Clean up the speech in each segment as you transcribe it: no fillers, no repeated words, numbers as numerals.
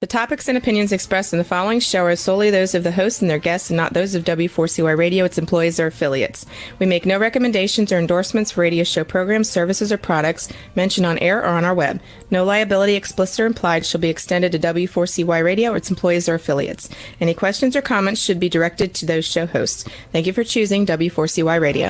The topics and opinions expressed in the following show are solely those of the host and their guests and not those of W4CY Radio, its employees, or affiliates. We make no recommendations or endorsements for radio show programs, services, or products mentioned on air or on our web. No liability, explicit or implied, shall be extended to W4CY Radio or its employees or affiliates. Any questions or comments should be directed to those show hosts. Thank you for choosing W4CY Radio.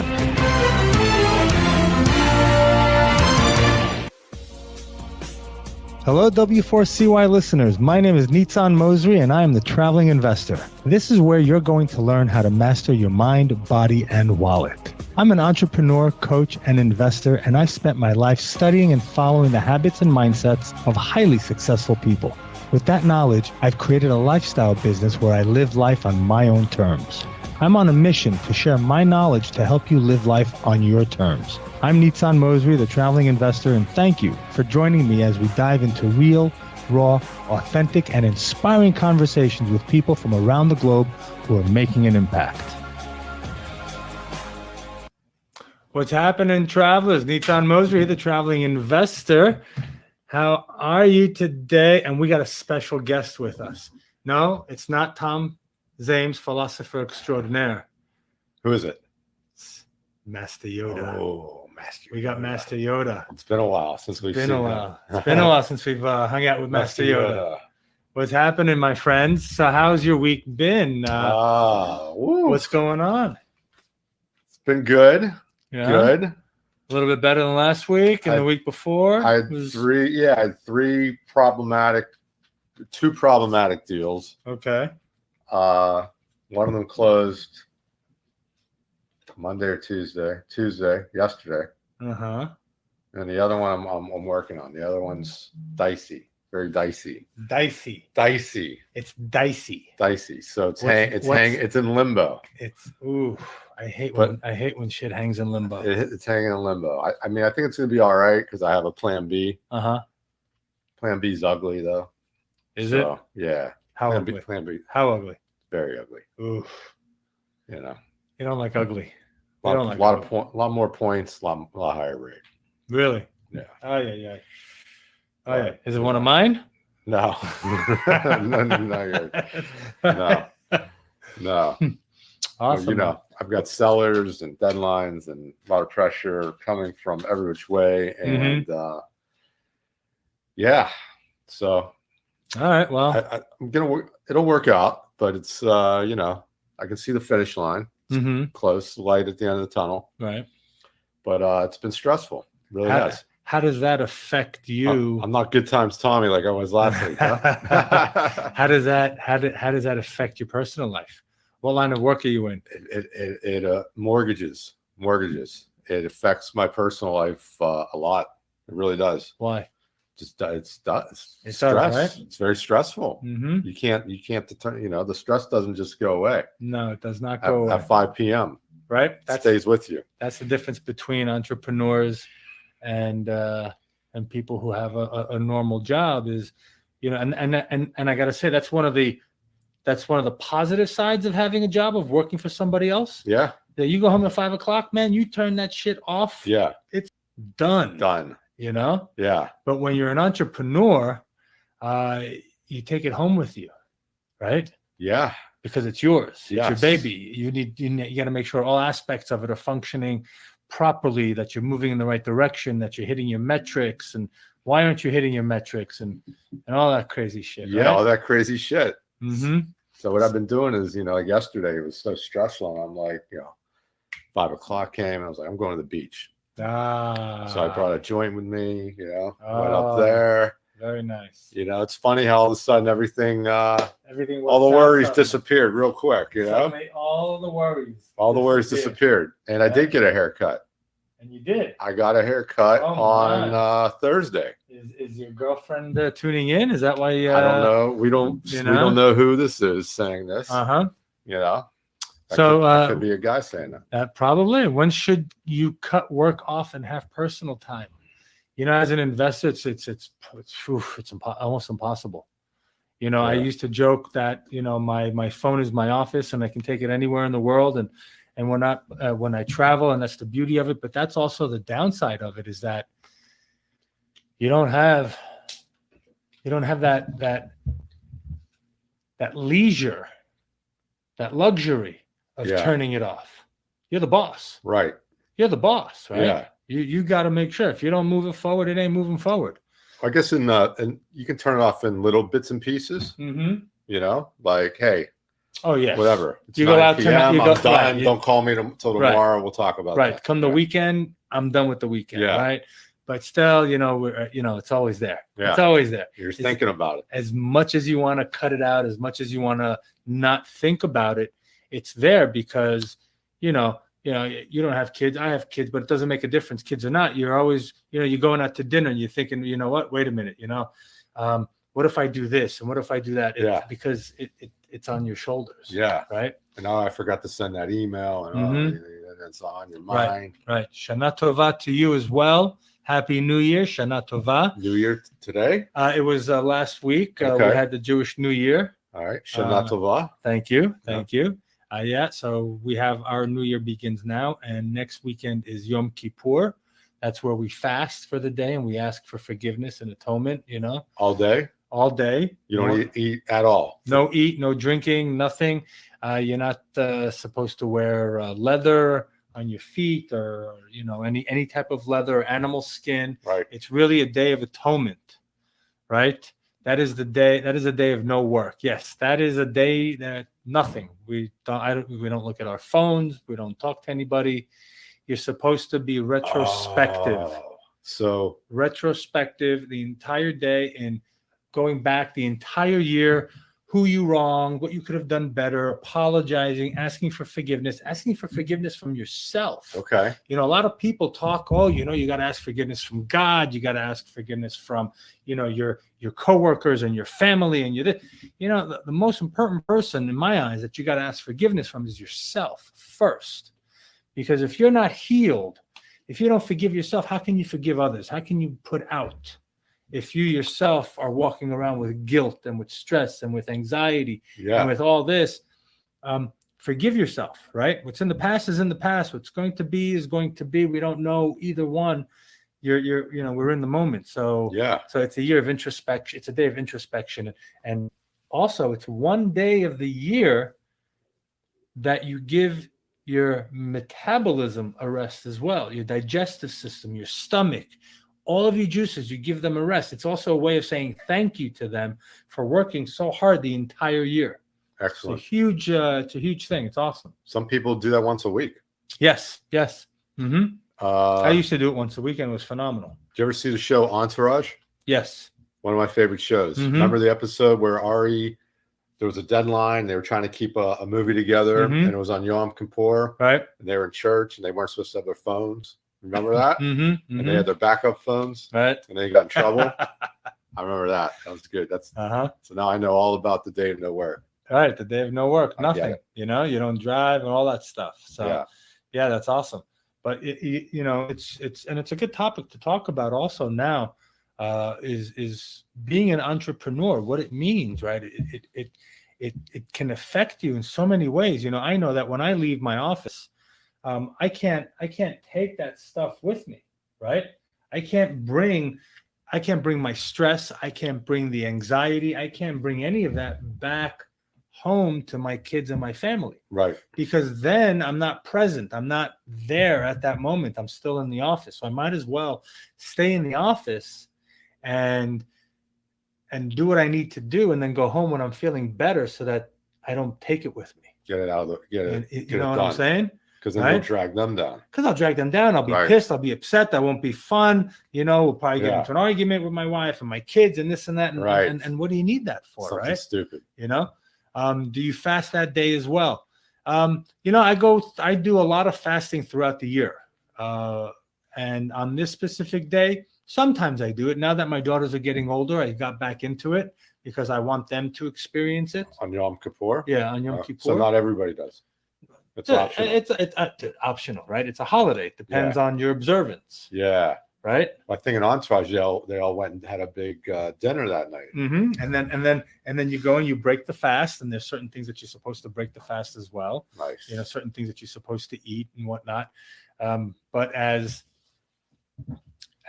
Hello, W4CY listeners. My name is Nitzan Mosri, and I am the Traveling Investor. This is where you're going to learn how to master your mind, body, and wallet. I'm an entrepreneur, coach, and investor, and I've spent my life studying and following the habits and mindsets of highly successful people. With that knowledge, I've created a lifestyle business where I live life on my own terms. I'm on a mission to share my knowledge to help you live life on your terms. I'm Nitzan Mosri, the Traveling Investor, and thank you for joining me as we dive into real, raw, authentic, and inspiring conversations with people from around the globe who are making an impact. What's happening, travelers? Nitzan Mosri, the Traveling Investor. How are you today? And we got a special guest with us. No, it's not Tom Zames, philosopher extraordinaire. Who is it? It's Master Yoda. Oh, Master Yoda. We got Master Yoda. It's been a while since we've seen him. It's been a while since we've hung out with Master Yoda. What's happening, my friends? So how's your week been? What's going on? It's been good. Yeah? Good. A little bit better than last week and the week before? I had two problematic deals. Okay. One of them closed Monday or Tuesday, yesterday. Uh-huh. And the other one I'm working on. The other one's dicey, very dicey. Dicey. It's dicey. So it's in limbo. I hate when shit hangs in limbo. It's hanging in limbo. I mean, I think it's gonna be all right because I have a plan B. Plan B's ugly though. Is it? Yeah. How ugly? Plan B. How ugly? Very ugly. Oof. You know. You don't like ugly. A lot more points, a lot higher rate. Really? Yeah. Oh yeah. Is it one of mine? No. No. Awesome. You know, I've got sellers and deadlines and a lot of pressure coming from every which way, and yeah. So. All right. Well, I'm gonna work. It'll work out, but it's you know, I can see the finish line. Close, light at the end of the tunnel. Right. But it's been stressful. It really has. How does that affect you? I'm not Good Times Tommy like I was last week. Huh? How does that affect your personal life? What line of work are you in? It mortgages. It affects my personal life a lot. It really does. Why? It's stress. Right? It's very stressful. You can't the stress doesn't just go away. No, it does not go away. At 5 p.m. Right? It stays with you. That's the difference between entrepreneurs and people who have a normal job is, you know, and I gotta say that's one of the positive sides of having a job, of working for somebody else. Yeah. You go home at 5 o'clock, man, you turn that shit off. Yeah. It's done. You know? Yeah. But when you're an entrepreneur, you take it home with you, right? Yeah. Because it's yours. It's Yes. your baby. You got to make sure all aspects of it are functioning properly, that you're moving in the right direction, that you're hitting your metrics, and why aren't you hitting your metrics, and all that crazy shit. Yeah, right? all that crazy shit. Mm-hmm. So what I've been doing is, you know, like yesterday, it was so stressful. And I'm like, 5 o'clock came, and I was like, I'm going to the beach. So I brought a joint with me, went up there. Very nice. You know, it's funny how all of a sudden everything all the suddenly. worries disappeared real quick, you know? Suddenly, all the worries disappeared. And I did get a haircut. And you did? I got a haircut on Thursday. Is your girlfriend tuning in? Is that why? I don't know. We don't know who this is saying this. You know? That could be a guy saying that. That probably. When should you cut work off and have personal time? You know, as an investor, it's almost impossible. You know, I used to joke that, you know, my phone is my office and I can take it anywhere in the world. And we're not, when I travel, and that's the beauty of it. But that's also the downside of it, is that you don't have that that leisure, that luxury of Yeah. turning it off. You're the boss. Right. You're the boss, right? Yeah. You got to make sure if you don't move it forward, it ain't moving forward. I guess and you can turn it off in little bits and pieces, Mm-hmm. you know, like, hey, Oh yeah. whatever. It's You go 9 out tonight, PM, you I'm go- done. right, you- Don't call me till Right. tomorrow. We'll talk about Right. that. Come the Yeah. weekend, I'm done with the weekend. Yeah. Right. But still, it's always there. Yeah. It's always there. You're thinking about it. As much as you want to cut it out, as much as you want to not think about it, it's there because, you don't have kids. I have kids, but it doesn't make a difference. Kids or not, you're always, you're going out to dinner and you're thinking, you know what, wait a minute, what if I do this? And what if I do that? Yeah. Because it's on your shoulders. Yeah. Right. And now I forgot to send that email, and Mhm. it's on your Right. mind. Right. Shana Tova to you as well. Happy New Year. Shana Tova. New Year today. It was last week. We Okay. had the Jewish New Year. All right. Shana Tova. Thank you. Thank you. So we have our New Year begins now, and next weekend is Yom Kippur. That's where we fast for the day and we ask for forgiveness and atonement, All day. all day. You don't eat at all. No eat, no drinking, nothing. You're not supposed to wear leather on your feet or, any type of leather or animal skin. Right. It's really a day of atonement, right? That is the day. That is a day of no work. Yes, that is a day that nothing. We don't look at our phones. We don't talk to anybody. You're supposed to be retrospective. Oh, so Retrospective the entire day and going back the entire year, who you wronged, what you could have done better, apologizing, asking for forgiveness from yourself. okay. A lot of people talk, you got to ask forgiveness from God. You got to ask forgiveness from, your coworkers and your family. And the most important person in my eyes that you got to ask forgiveness from is yourself first. Because if you're not healed, if you don't forgive yourself, how can you forgive others? How can you put out? If you yourself are walking around with guilt and with stress and with anxiety Yeah. and with all this, forgive yourself, right? What's in the past is in the past. What's going to be is going to be. We don't know either one. We're in the moment. So Yeah. so it's a year of introspection. It's a day of introspection. And also it's one day of the year that you give your metabolism a rest as well, your digestive system, your stomach, all of your juices, you give them a rest. It's also a way of saying thank you to them for working so hard the entire year. Excellent. It's a huge thing. It's awesome. Some people do that once a week. Yes. Mm-hmm. I I used to do it once a week and it was phenomenal. Did you ever see the show Entourage? Yes. One of my favorite shows. Mhm. Remember the episode where there was a deadline. They were trying to keep a movie together, Mhm. and it was on Yom Kippur, Right. and they were in church, and they weren't supposed to have their phones. Remember that? Mm-hmm. And they had their backup phones, Right. and they got in trouble. I remember that. That was good. Uh-huh. So now I know all about the day of no work. Right. The day of no work, I get nothing. it. You don't drive and all that stuff. So Yeah. yeah, that's awesome. But it's a good topic to talk about also now. Is being an entrepreneur, what it means, right? It can affect you in so many ways. I know that when I leave my office, I can't take that stuff with me, right? I can't bring my stress. I can't bring the anxiety. I can't bring any of that back home to my kids and my family, Right. because then I'm not present. I'm not there at that moment. I'm still in the office. So I might as well stay in the office and do what I need to do and then go home when I'm feeling better so that I don't take it with me. Get it out of And get you it know what done. I'm saying? Because then you'll Right? drag them down. Because I'll drag them down. I'll be Right. pissed. I'll be upset. That won't be fun. We'll probably get Yeah. into an argument with my wife and my kids and this and that. And, Right. and what do you need that for, Something right? stupid. Do you fast that day as well? I do a lot of fasting throughout the year. And on this specific day, sometimes I do it. Now that my daughters are getting older, I got back into it because I want them to experience it. On Yom Kippur? Yeah, on Yom Kippur. So not everybody does. It's optional. It's optional, right? It's a holiday. It depends on your observance, Yeah. right? I think in Entourage, they all went and had a big dinner that night. Mm-hmm. And then you go and you break the fast, and there's certain things that you're supposed to break the fast as well. Nice. Certain things that you're supposed to eat and whatnot. But as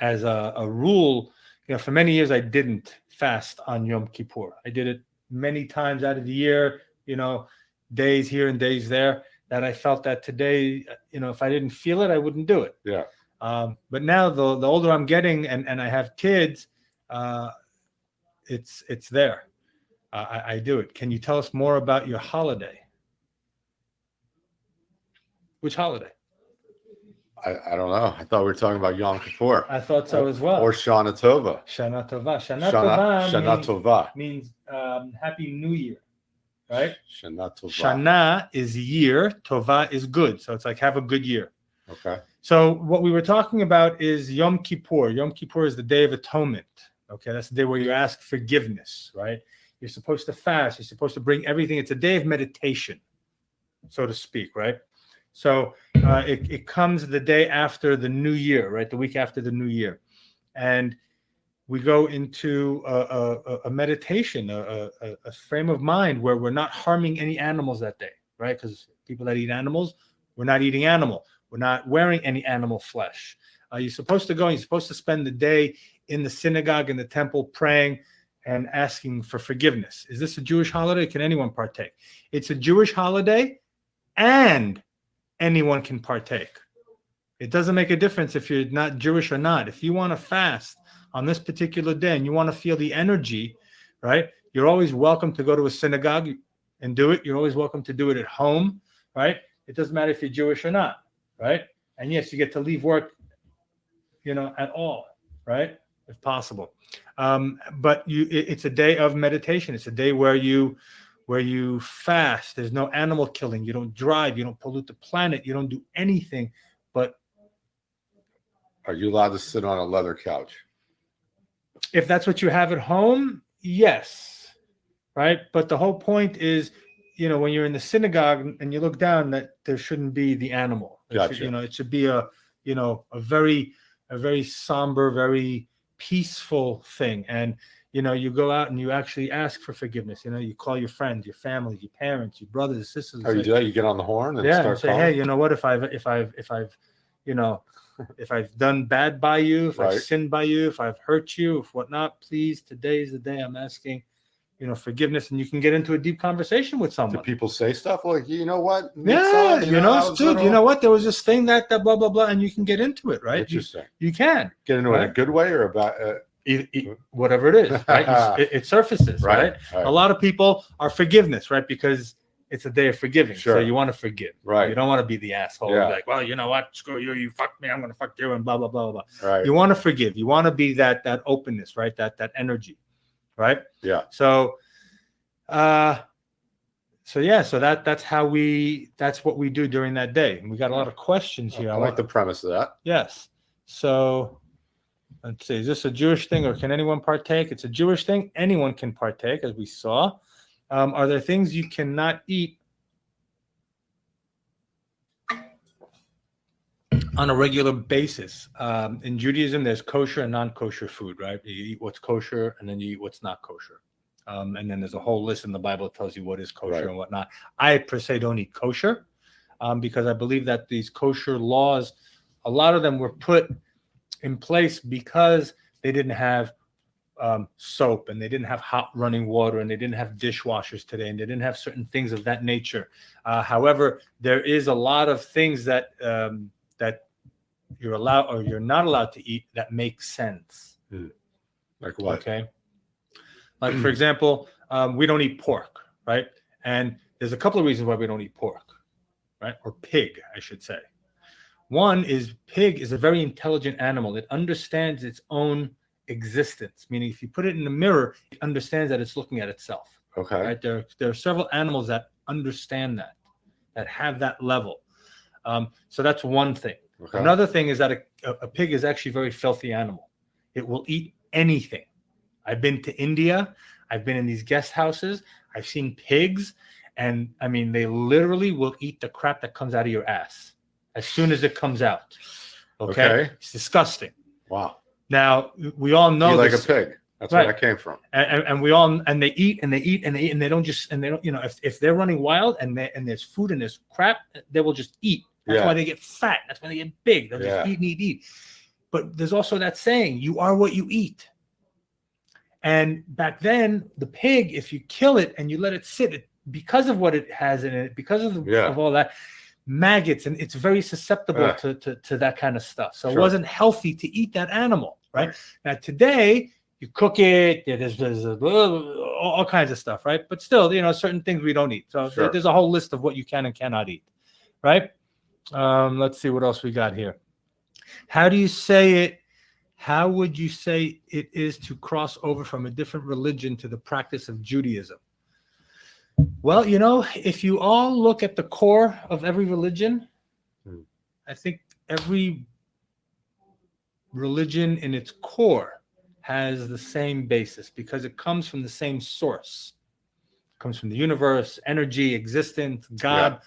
a rule, for many years I didn't fast on Yom Kippur. I did it many times out of the year, days here and days there, that I felt that today, if I didn't feel it, I wouldn't do it. Yeah. But now the older I'm getting and I have kids, it's there. I do it. Can you tell us more about your holiday? Which holiday? I don't know. I thought we were talking about Yom Kippur. I thought so as well. Or Shana Tova. Shana Tova. Shana Tova means Happy New Year, right? Shana Tova. Shana is year. Tova is good. So it's like have a good year. Okay. So what we were talking about is Yom Kippur. Yom Kippur is the Day of Atonement. Okay, that's the day where you ask forgiveness, right? You're supposed to fast. You're supposed to bring everything. It's a day of meditation, so to speak, right? So it comes the day after the new year, right? The week after the new year. And we go into a meditation, a frame of mind where we're not harming any animals that day, right? Because people that eat animals, we're not eating animal. We're not wearing any animal flesh. You're supposed to go and you're supposed to spend the day in the synagogue, in the temple, praying and asking for forgiveness. Is this a Jewish holiday? Can anyone partake? It's a Jewish holiday and anyone can partake. It doesn't make a difference if you're not Jewish or not. If you want to fast on this particular day and you want to feel the energy, right? You're always welcome to go to a synagogue and do it. You're always welcome to do it at home, right? It doesn't matter if you're Jewish or not, right? And yes, you get to leave work, at all, right? If possible. But it's a day of meditation. It's a day where you fast. There's no animal killing. You don't drive. You don't pollute the planet. You don't do anything. But are you allowed to sit on a leather couch? If that's what you have at home, yes, right? But the whole point is, when you're in the synagogue and you look down, that there shouldn't be the animal. Gotcha. It should be a very somber, very peaceful thing. And you go out and you actually ask for forgiveness. You call your friends, your family, your parents, your brothers, your sisters. Oh, you do that? You get on the horn and start say, calling? hey, you know what? If I've done bad by you, if I've sinned by you, if I've hurt you, if whatnot, please, today is the day I'm asking, forgiveness. And you can get into a deep conversation with someone. Do people say stuff like, you know what? Yeah, dude, you know what? There was this thing that blah, blah, blah, and you can get into it, right? Interesting. You can. Get into it in a good way or about... whatever it is, right? it surfaces, right? A lot of people are forgiveness, right? Because it's a day of forgiving. Sure. So you want to forgive. Right. You don't want to be the asshole. Yeah. Like, well, you know what? Screw you. You fucked me. I'm going to fuck you and blah, blah, blah, blah. Right. You want to forgive. You want to be that openness, right? That energy, right? Yeah. So that's what we do during that day. And we got a lot of questions here. I like the premise of that. Yes. So let's see, is this a Jewish thing or can anyone partake? It's a Jewish thing. Anyone can partake, as we saw. Are there things you cannot eat on a regular basis? In Judaism, there's kosher and non-kosher food, right? You eat what's kosher and then you eat what's not kosher. And then there's a whole list in the Bible that tells you what is kosher and whatnot. I, per se, don't eat kosher because I believe that these kosher laws, a lot of them were put in place because they didn't have soap and they didn't have hot running water and they didn't have dishwashers today and they didn't have certain things of that nature. However, there is a lot of things that you're allowed or you're not allowed to eat that make sense. Like what? Okay. Like, for example, we don't eat pork, right? And there's a couple of reasons why we don't eat pork, right? Or pig, I should say. One is pig is a very intelligent animal. It understands its own existence, meaning if you put it in a mirror, it understands that it's looking at itself. Okay. Right? There are several animals that understand that have that level. So that's one thing. Okay. Another thing is that a pig is actually a very filthy animal. It will eat anything. I've been to India. I've been in these guest houses. I've seen pigs. And I mean, they literally will eat the crap that comes out of your ass as soon as it comes out. Okay. It's disgusting. Wow. Now, we all know like this. a pig. That's where that came from. And they eat and they eat and they eat and they don't, if they're running wild and there's food and there's crap, they will just eat. That's why they get fat. That's why they get big. They'll just eat and eat. But there's also that saying, you are what you eat. And back then, the pig, if you kill it and you let it sit, because of what it has in it, because of all that, maggots, and it's very susceptible to that kind of stuff. So it wasn't healthy to eat that animal, right? Now today, you cook it, there's all kinds of stuff, right? But still, certain things we don't eat. So there's a whole list of what you can and cannot eat, right? Let's see what else we got here. How do you say it? How would you say it is to cross over from a different religion to the practice of Judaism? Well, if you all look at the core of every religion, I think every religion in its core has the same basis because it comes from the same source. It comes from the universe, energy, existence, God,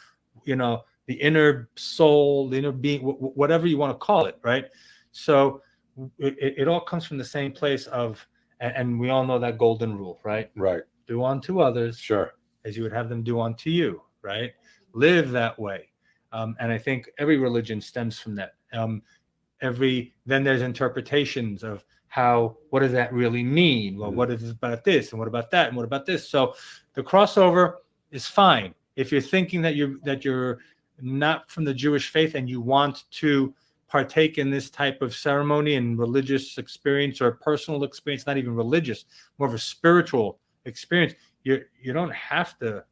the inner soul, the inner being, whatever you want to call it, right? So it all comes from the same place of, and we all know that golden rule, right? Right. Do unto others. Sure. As you would have them do unto you, right? Live that way. And I think every religion stems from that. Then there's interpretations of what does that really mean? Well, what is it about this? And what about that? And what about this? So the crossover is fine. If you're thinking that you're not from the Jewish faith and you want to partake in this type of ceremony and religious experience or personal experience, not even religious, more of a spiritual experience, you don't have to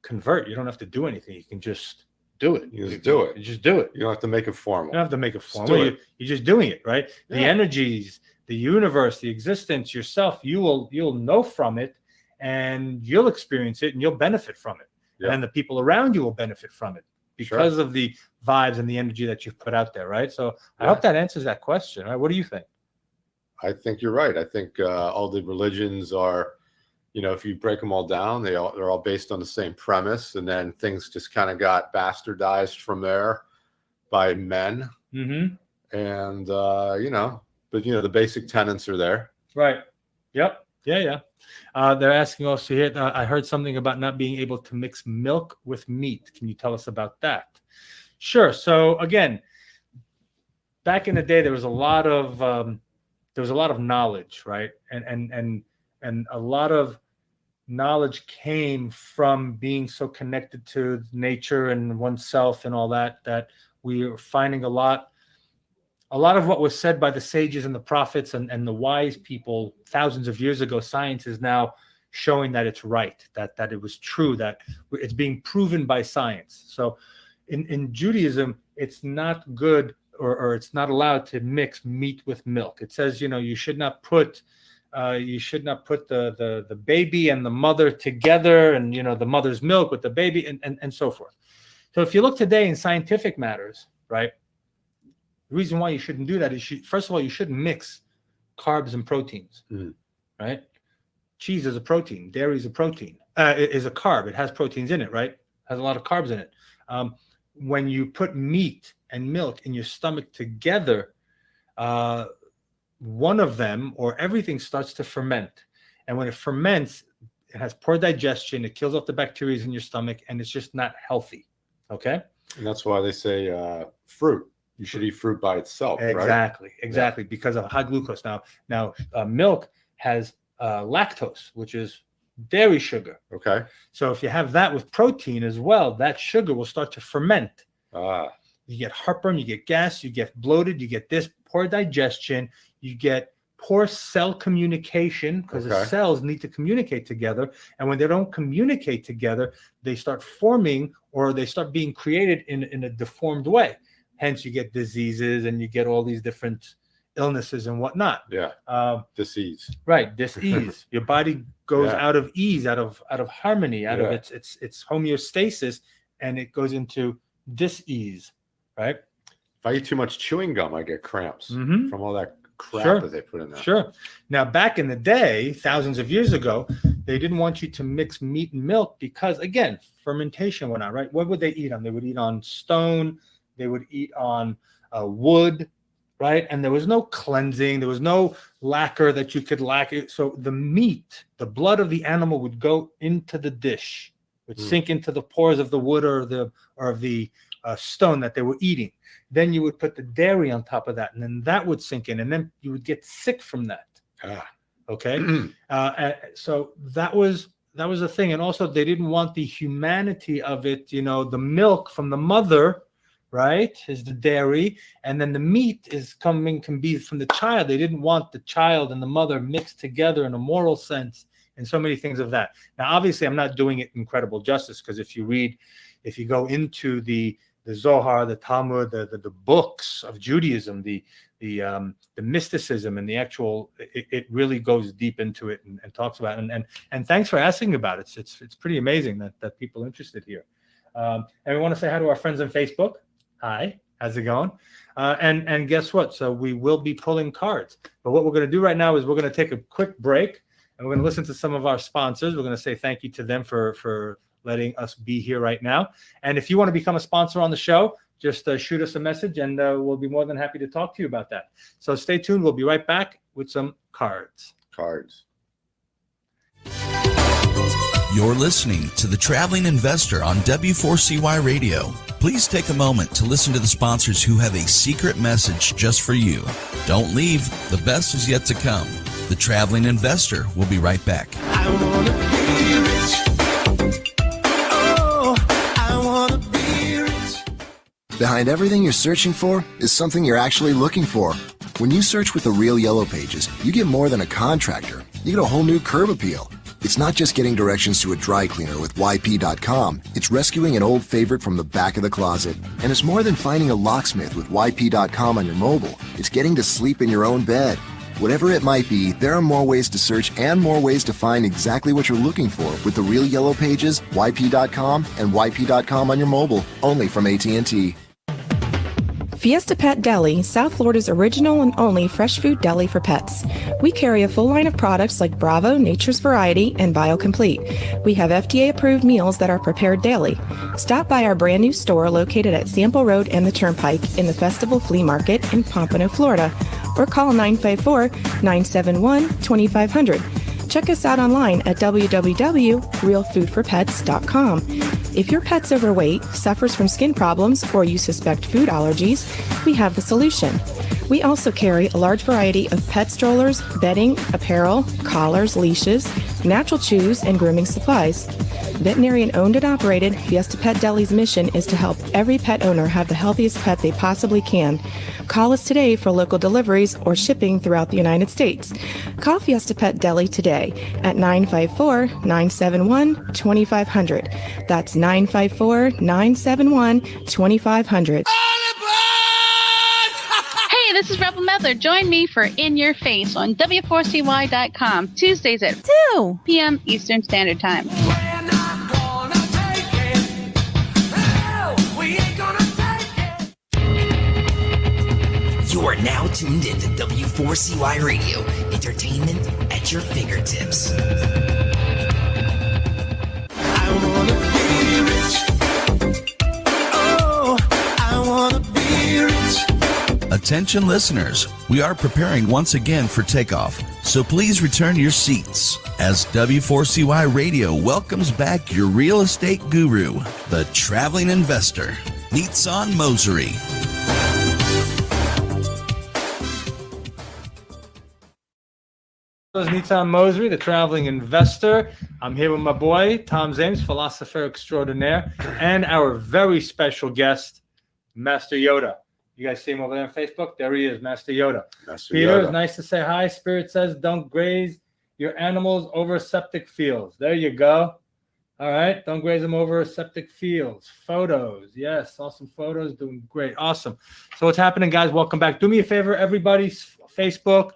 convert. You don't have to do anything. You can just do it. You just do it. You just do it. You don't have to make it formal. You don't have to make it formal. You're just doing it, right? Yeah. The energies, the universe, the existence, yourself, you'll know from it, and you'll experience it, and you'll benefit from it. Yeah. And the people around you will benefit from it because of the vibes and the energy that you've put out there, right? So I hope that answers that question. Right? What do you think? I think you're right. I think all the religions are, if you break them all down, they're all based on the same premise, and then things just kind of got bastardized from there by men. Mm-hmm. And but the basic tenets are there. Right. Yep. Yeah. They're asking also here. I heard something about not being able to mix milk with meat. Can you tell us about that? Sure. So again, back in the day, there was a lot of knowledge, right? And a lot of knowledge came from being so connected to nature and oneself and all that we are finding a lot of what was said by the sages and the prophets and the wise people thousands of years ago. Science is now showing that it's right, that it was true, that it's being proven by science. So in Judaism, it's not good or it's not allowed to mix meat with milk. It says, you should not put the baby and the mother together, and the mother's milk with the baby and so forth. So if you look today in scientific matters, right, the reason why you shouldn't do that is first of all, you shouldn't mix carbs and proteins, right? Cheese is a protein, dairy is a protein, is a carb. It has proteins in it, right? Has a lot of carbs in it. When you put meat and milk in your stomach together, one of them or everything starts to ferment. And when it ferments, it has poor digestion. It kills off the bacteria in your stomach, and it's just not healthy. Okay. And that's why they say fruit. You should eat fruit by itself, right? Exactly. Because of high glucose. Now, milk has lactose, which is dairy sugar. Okay. So if you have that with protein as well, that sugar will start to ferment. You get heartburn, you get gas, you get bloated, you get this poor digestion, you get poor cell communication because the cells need to communicate together. And when they don't communicate together, they start forming or they start being created in a deformed way. Hence, you get diseases and you get all these different illnesses and whatnot. Yeah. Disease. Right. Disease. Your body goes out of ease, out of harmony, out of its homeostasis, and it goes into dis-ease. Right. If I eat too much chewing gum, I get cramps from all that crap that they put in there. Sure. Now, back in the day, thousands of years ago, they didn't want you to mix meat and milk because, again, fermentation went on, right? What would they eat on? They would eat on stone. They would eat on wood, right? And there was no cleansing. There was no lacquer that you could lacquer. So the meat, the blood of the animal would go into the dish, would sink into the pores of the wood or of the stone that they were eating. Then you would put the dairy on top of that, and then that would sink in, and then you would get sick from that. Okay. So that was the thing. And also they didn't want the humanity of it. You know, the milk from the mother, right, is the dairy. And then the meat can be from the child. They didn't want the child and the mother mixed together in a moral sense and so many things of that. Now, obviously, I'm not doing it incredible justice, because if you go into the Zohar, the Talmud, the books of Judaism, the mysticism and the actual, it really goes deep into it and talks about it. And thanks for asking about it. It's pretty amazing that people are interested here. And we want to say hi to our friends on Facebook. Hi, how's it going? And guess what? So we will be pulling cards. But what we're going to do right now is we're going to take a quick break, and we're going to listen to some of our sponsors. We're going to say thank you to them for letting us be here right now. And if you want to become a sponsor on the show, just shoot us a message, and we'll be more than happy to talk to you about that. So stay tuned. We'll be right back with some cards. You're listening to The Traveling Investor on W4CY Radio. Please take a moment to listen to the sponsors who have a secret message just for you. Don't leave. The best is yet to come. The Traveling Investor will be right back. I wanna be rich. Oh, I wanna be rich. Behind everything you're searching for is something you're actually looking for. When you search with the Real Yellow Pages, you get more than a contractor. You get a whole new curb appeal. It's not just getting directions to a dry cleaner with YP.com. It's rescuing an old favorite from the back of the closet. And it's more than finding a locksmith with YP.com on your mobile. It's getting to sleep in your own bed. Whatever it might be, there are more ways to search and more ways to find exactly what you're looking for with the Real Yellow Pages, YP.com, and YP.com on your mobile, only from AT&T. Fiesta Pet Deli, South Florida's original and only fresh food deli for pets. We carry a full line of products like Bravo, Nature's Variety, and BioComplete. We have FDA-approved meals that are prepared daily. Stop by our brand new store located at Sample Road and the Turnpike in the Festival Flea Market in Pompano, Florida, or call 954-971-2500. Check us out online at www.realfoodforpets.com. If your pet's overweight, suffers from skin problems, or you suspect food allergies, we have the solution. We also carry a large variety of pet strollers, bedding, apparel, collars, leashes, natural chews, and grooming supplies. Veterinarian owned and operated, Fiesta Pet Deli's mission is to help every pet owner have the healthiest pet they possibly can. Call us today for local deliveries or shipping throughout the United States. Call Fiesta Pet Deli today at 954-971-2500. That's 954-971-2500. Hey, this is Rebel Mother. Join me for In Your Face on W4CY.com, Tuesdays at 2 p.m. Eastern Standard Time. You are now tuned in to W4CY Radio, entertainment at your fingertips. I wanna be rich. Oh, I wanna be rich. Attention listeners, we are preparing once again for takeoff, so please return to your seats as W4CY Radio welcomes back your real estate guru, the Traveling Investor, Nitzan Mosery. This is Nitzan Mosery, the Traveling Investor. I'm here with my boy, Tom Zames, philosopher extraordinaire, and our very special guest, Master Yoda. You guys see him over there on Facebook? There he is, Master Yoda. Peter, it's nice to say hi. Spirit says, don't graze your animals over septic fields. There you go. All right, don't graze them over septic fields. Photos, yes, awesome photos, doing great, awesome. So what's happening, guys? Welcome back. Do me a favor, everybody, Facebook,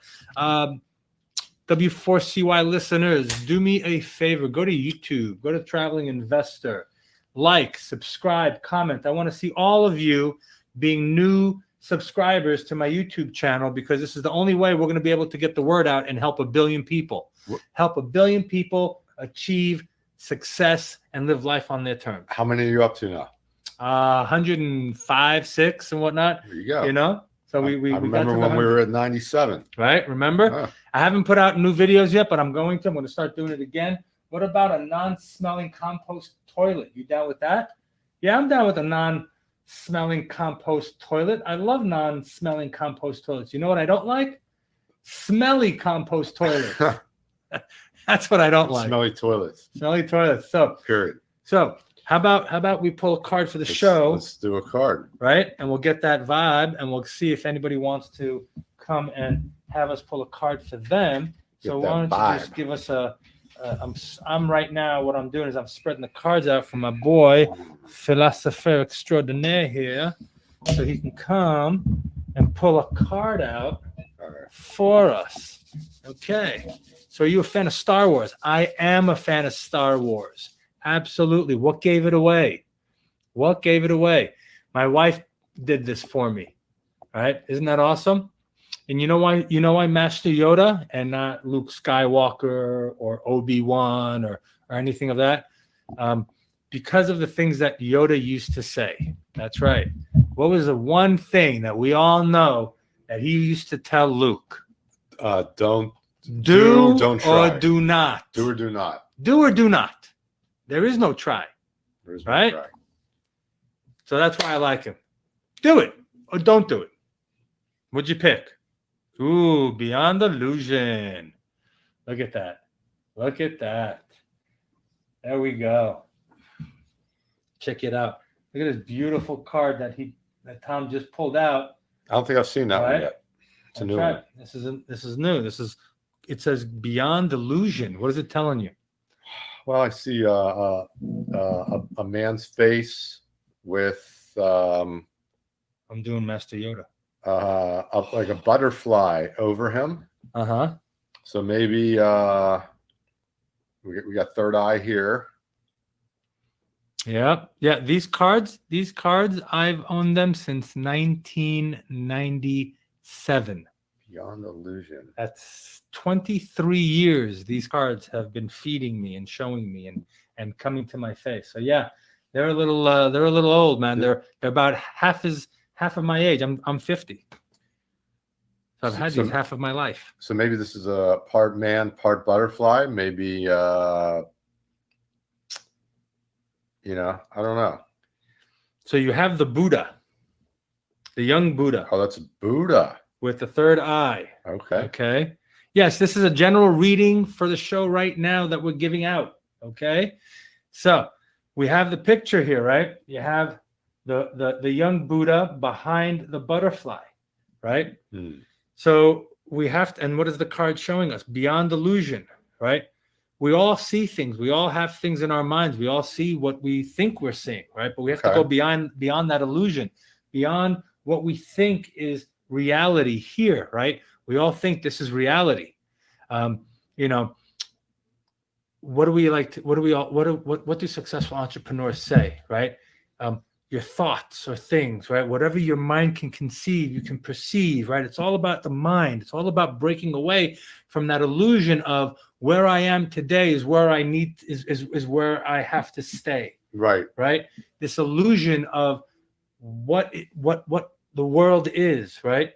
W4CY listeners, do me a favor. Go to YouTube. Go to Traveling Investor. Like, subscribe, comment. I want to see all of you being new subscribers to my YouTube channel, because this is the only way we're going to be able to get the word out and help a billion people. Help a billion people achieve success and live life on their terms. How many are you up to now? 105, 6, and whatnot. There you go. You know? So I remember when we were at 97. Right? Remember? Huh. I haven't put out new videos yet, but I'm going to. I'm going to start doing it again. What about a non-smelling compost toilet? You down with that? Yeah, I'm down with a non-smelling compost toilet. I love non-smelling compost toilets. You know what I don't like? smelly compost toilets. That's what I don't like. Smelly toilets. Smelly toilets. So Period. how about we pull a card for the show, Let's do a card. right? And we'll get that vibe, and we'll see if anybody wants to come and have us pull a card for them. So Get why that don't you just vibe. give us I'm right now, what I'm doing is I'm spreading the cards out for my boy, philosopher extraordinaire here, so he can come and pull a card out All right. for us. Okay. So are you a fan of Star Wars? I am a fan of Star Wars. Absolutely. What gave it away? What gave it away? My wife did this for me. All right. Isn't that awesome? And you know why? You know why Master Yoda and not Luke Skywalker or Obi-Wan or anything of that? Because of the things that Yoda used to say. That's right. What was the one thing that we all know that he used to tell Luke? Don't Don't try. or do not. Do or do not. Do or do not. There is no try. There's no Right? try. So that's why I like him. Do it or don't do it. What'd you pick? Ooh, Beyond Illusion. Look at that. Look at that. There we go. Check it out. Look at this beautiful card that Tom just pulled out. I don't think I've seen that Right? one yet. It's a new That's one. right. This is new. It says Beyond Illusion. What is it telling you? Well, I see a man's face with I'm doing Master Yoda. like a butterfly over him. Uh-huh. So maybe we got third eye here. Yeah. Yeah. These cards, I've owned them since 1997. Beyond Illusion. That's 23 years these cards have been feeding me and showing me and coming to my face. So yeah, they're a little old, man. They're about half of my age. I'm 50. So I've had these half of my life. So maybe this is a part man, part butterfly. Maybe I don't know. So you have the Buddha, the young Buddha Oh, that's Buddha. with the third eye. Okay. Okay. Yes, this is a general reading for the show right now that we're giving out. Okay. So we have the picture here, right? You have the young Buddha behind the butterfly, right? Hmm. So we have to, and what is the card showing us? Beyond illusion, right? We all see things. We all have things in our minds. We all see what we think we're seeing, right? But we have to Okay. go beyond that illusion, beyond what we think is reality here, right? We all think this is reality. What do we like to, what do successful entrepreneurs say, right? Your thoughts or things, right? Whatever your mind can conceive, you can perceive, right? It's all about the mind. It's all about breaking away from that illusion of where I am today is where I need is where I have to stay, Right. right? This illusion of what the world is, right?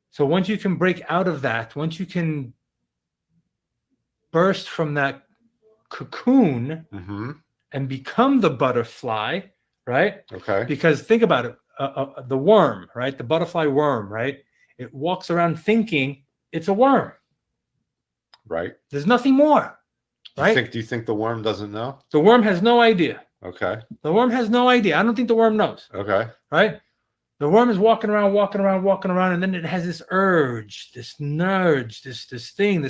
So once you can break out of that, once you can burst from that cocoon Mm-hmm. and become the butterfly, right? Okay. Because think about it, the worm, right? The butterfly worm, right? It walks around thinking it's a worm. Right. There's nothing more, right? Do you think the worm doesn't know? The worm has no idea. Okay. The worm has no idea. I don't think the worm knows, Okay. right? The worm is walking around, and then it has this urge, this nudge, this thing,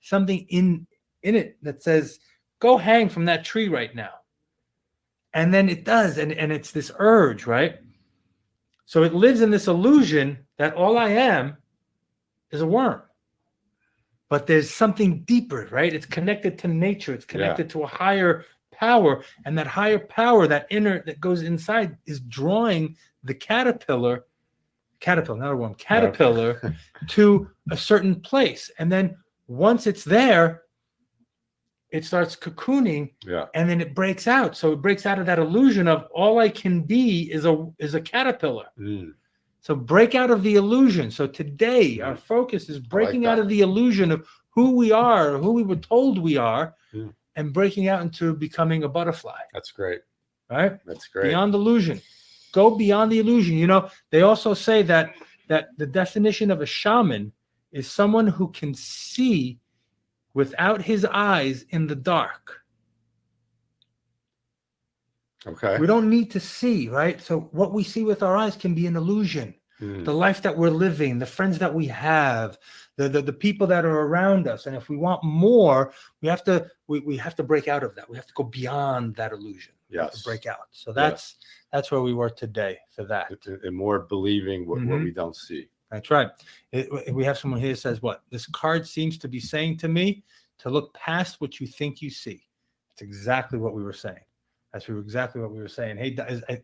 something in it that says, "Go hang from that tree right now." And then it does, and it's this urge, right? So it lives in this illusion that all I am is a worm. But there's something deeper, right? It's connected to nature. It's connected to a higher power. And that higher power, that goes inside, is drawing the caterpillar, not a worm, caterpillar to a certain place. And then once it's there, it starts cocooning, Yeah. and then it breaks out. So it breaks out of that illusion of all I can be is a caterpillar. Mm. So break out of the illusion. So today our focus is breaking out that. of the illusion of who we are, who we were told we are, Mm. and breaking out into becoming a butterfly, That's great. right? That's great. Beyond illusion. Go beyond the illusion. They also say that the definition of a shaman is someone who can see without his eyes in the dark. Okay. We don't need to see, right? So what we see with our eyes can be an illusion. The life that we're living, the friends that we have, the people that are around us. And if we want more, we have to break out of that. We have to go beyond that illusion. We have to break out. So that's where we were today for that. And more believing what we don't see. That's right. We have someone here that says, what? This card seems to be saying to me to look past what you think you see. That's exactly what we were saying. That's exactly what we were saying. Hey,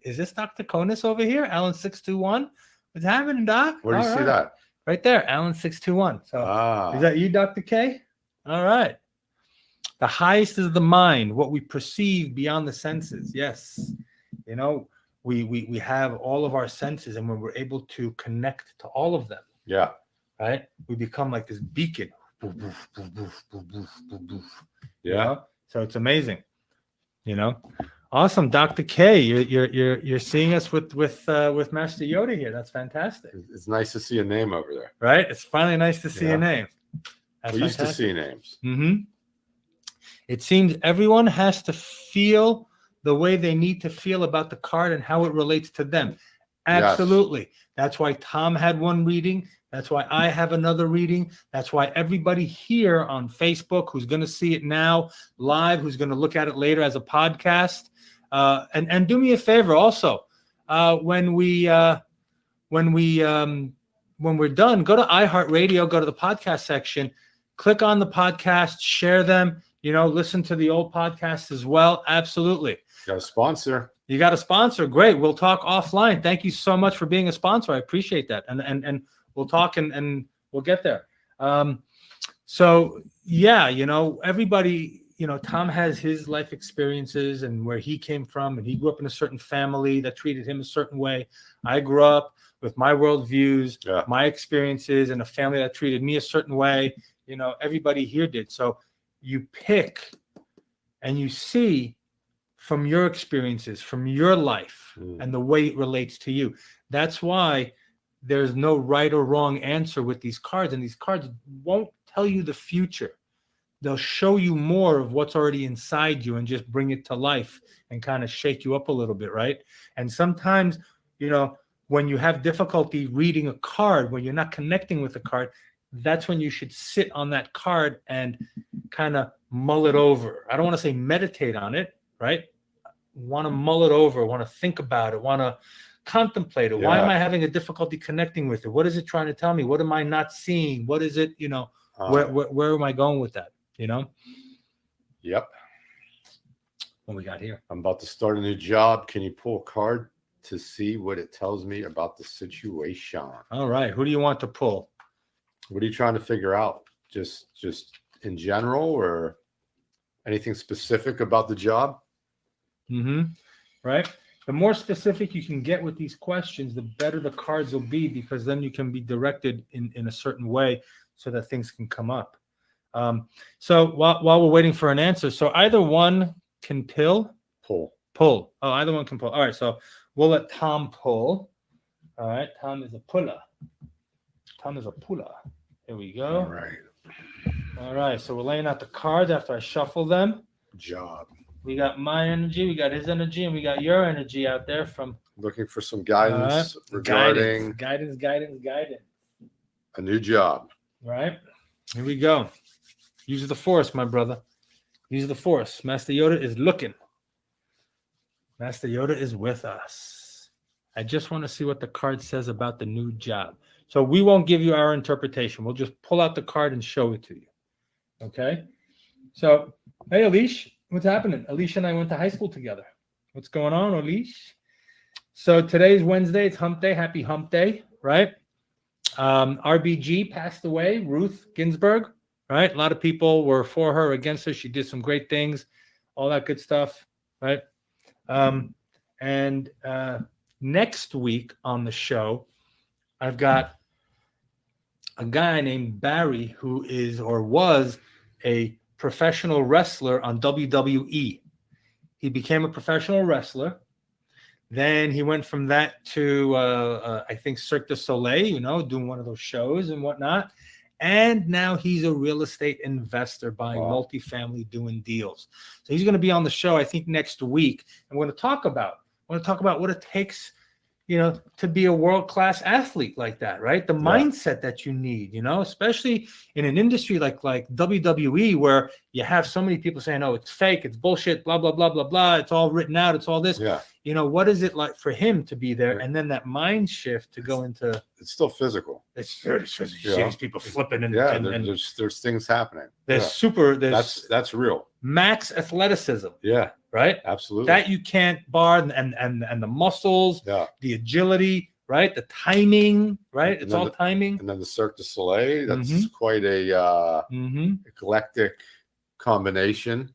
is this Dr. Konis over here? Alan 621? What's happening, Doc? Where do you see that? Right there, Alan 621. So is that you, Dr. K? All right. The highest is the mind, what we perceive beyond the senses. Yes. You know, we have all of our senses, and when we're able to connect to all of them, right, we become like this beacon. You know? So it's amazing. You know, awesome, Dr. K. You're seeing us with Master Yoda here. That's fantastic. It's nice to see a name over there, right? It's finally nice to see a name. That's we used to see names. It seems everyone has to feel the way they need to feel about the card and how it relates to them. Absolutely. Yes. That's why Tom had one reading. That's why I have another reading. That's why everybody here on Facebook who's going to see it now live, who's going to look at it later as a podcast, and do me a favor also. When we're done, go to iHeartRadio, go to the podcast section, click on the podcast, share them. You know, listen to the old podcasts as well. Absolutely. Got a sponsor. You got a sponsor. Great. We'll talk offline. Thank you so much for being a sponsor. I appreciate that. And we'll talk and we'll get there. So yeah, you know, everybody, you know, Tom has his life experiences and where he came from, and he grew up in a certain family that treated him a certain way. I grew up with my worldviews, my experiences, and a family that treated me a certain way. You know, everybody here did. So you pick and you see from your experiences, from your life, and the way it relates to you. That's why there's no right or wrong answer with these cards, and these cards won't tell you the future. They'll show you more of what's already inside you and just bring it to life and kind of shake you up a little bit, right? And sometimes, you know, when you have difficulty reading a card, when you're not connecting with the card, that's when you should sit on that card and kind of mull it over. I don't want to say meditate on it, right? Want to mull it over, want to think about it, want to contemplate it. Why am I having a difficulty connecting with it? What is it trying to tell me? What am I not seeing? What is it, you know, where am I going with that? You know? Yep. What we got here? I'm about to start a new job. Can you pull a card to see what it tells me about the situation? All right. Who do you want to pull? What are you trying to figure out? Just in general, or anything specific about the job? Right. The more specific you can get with these questions, the better the cards will be, because then you can be directed in a certain way so that things can come up. So while we're waiting for an answer, so either one can pull. Oh, either one can pull. All right. So we'll let Tom pull. All right. Tom is a puller. Here we go. All right. So we're laying out the cards after I shuffle them. Job. We got my energy, we got his energy, and we got your energy out there from looking for some guidance regarding guidance. A new job. Right. Here we go. Use the force, my brother. Use the force. Master Yoda is looking. Master Yoda is with us. I just want to see what the card says about the new job. So we won't give you our interpretation. We'll just pull out the card and show it to you. Okay. So, hey, Alicia. What's happening? Alicia and I went to high school together. What's going on, Alicia? So today's Wednesday. It's hump day. Happy hump day, right? RBG passed away, Ruth Ginsburg, right? A lot of people were for her, against her. She did some great things, all that good stuff, right? And next week on the show, I've got a guy named Barry who is or was a professional wrestler on WWE. He became a professional wrestler. Then he went from that to, I think, Cirque du Soleil, you know, doing one of those shows and whatnot. And now he's a real estate investor buying multifamily, doing deals. So he's going to be on the show, I think, next week. And we're going to talk about what it takes, to be a world-class athlete like that, right? The mindset that you need, especially in an industry like WWE, where you have so many people saying, oh, it's fake, it's bullshit, blah, blah, blah, blah, blah. It's all written out. It's all this. Yeah. What is it like for him to be there? And then that mind shift to go into. It's still physical. It's physical. You see these people flipping and there's things happening. That's real. Max athleticism. Yeah. Right. Absolutely. That you can't bar, and the muscles, the agility, right? The timing, right? It's all timing. And then the Cirque du Soleil. That's quite a eclectic combination.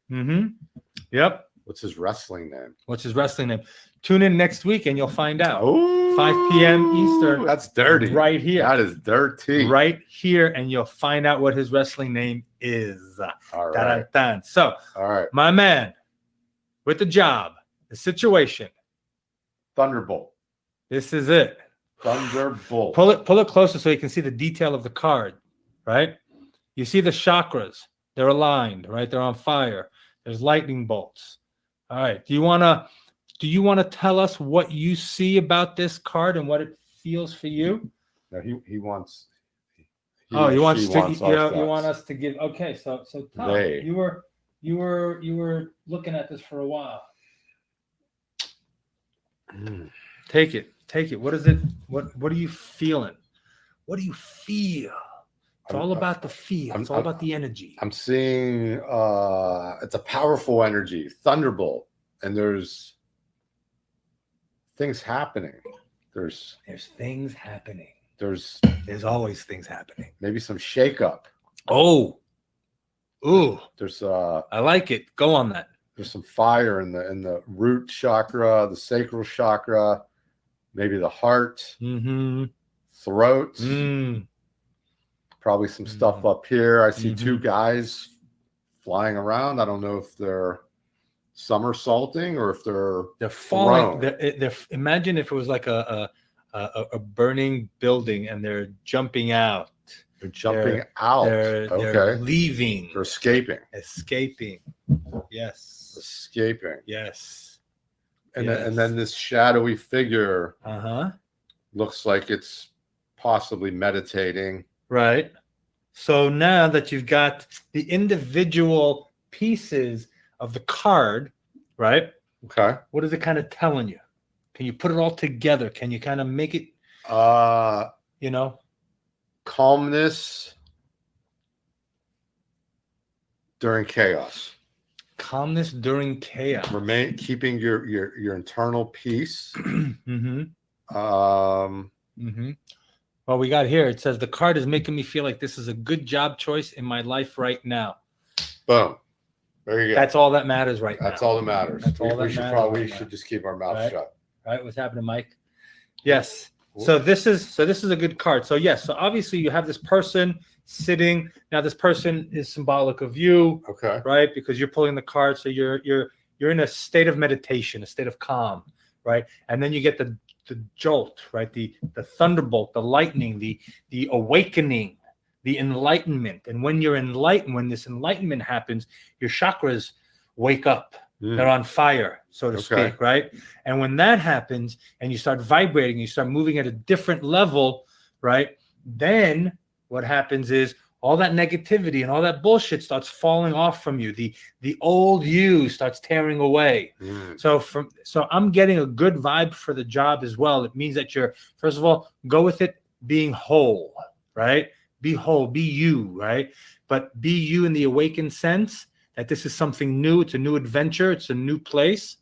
Yep. What's his wrestling name? Tune in next week and you'll find out. 5 p.m. Eastern. That's dirty. Right here. That is dirty. Right here, and you'll find out what his wrestling name is. All right. Dun-dun-dun. So, all right, my man, with the job, the situation. Thunderbolt. This is it. Thunderbolt. Pull it closer so you can see the detail of the card, right? You see the chakras. They're aligned, right? They're on fire. There's lightning bolts. All right. Do you want to tell us what you see about this card and what it feels for you? No, he wants. You want us to give. Okay, so Tom, you were looking at this for a while. Take it. What is it? What are you feeling? What do you feel? It's all about the feel. It's all about the energy. I'm seeing it's a powerful energy, thunderbolt, and there's things happening. There's things happening. There's always things happening. Maybe some shakeup. Oh, ooh. There's I like it. Go on that. There's some fire in the root chakra, the sacral chakra, maybe the heart, throat. Probably some stuff up here. I see two guys flying around. I don't know if they're somersaulting or if they're falling. They're imagine if it was like a burning building and they're jumping out. They're jumping out. They're leaving. They're escaping. Yes. Escaping. Yes. And then this shadowy figure looks like it's possibly meditating. Right. So now that you've got the individual pieces of the card, right? Okay. What is it kind of telling you? Can you put it all together? Can you kind of make it, calmness during chaos. Calmness during chaos. Keeping your internal peace. Well, we got here. It says the card is making me feel like this is a good job choice in my life right now. Boom. There you go. That's all that matters right now. That's all that matters. We should just keep our mouth shut. All right. What's happening, Mike? Yes. So this is a good card. So yes. So obviously you have this person sitting. Now this person is symbolic of you. Okay. Right? Because you're pulling the card. So you're in a state of meditation, a state of calm. Right. And then you get the jolt, right? The thunderbolt, the lightning, the awakening, the enlightenment. And when you're enlightened, when this enlightenment happens, your chakras wake up. They're on fire, so to speak, right? And when that happens and you start vibrating, you start moving at a different level, right? Then what happens is all that negativity and all that bullshit starts falling off from you. The old you starts tearing away. So I'm getting a good vibe for the job as well. It means that you're, first of all, go with it being whole, right? Be whole, be you, right? But be you in the awakened sense that this is something new. It's a new adventure. It's a new place,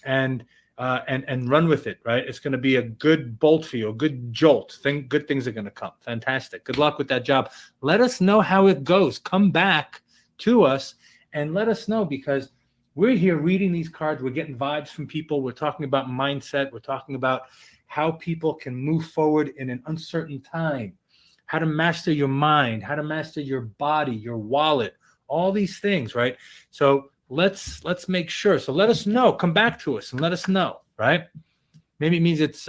and run with it, right? It's going to be a good bolt for you, a good jolt. Good things are going to come. Fantastic. Good luck with that job. Let us know how it goes. Come back to us and let us know, because we're here reading these cards. We're getting vibes from people. We're talking about mindset. We're talking about how people can move forward in an uncertain time, how to master your mind, how to master your body, your wallet, all these things, right? So let's make sure. So let us know. Come back to us and let us know, right? Maybe it means it's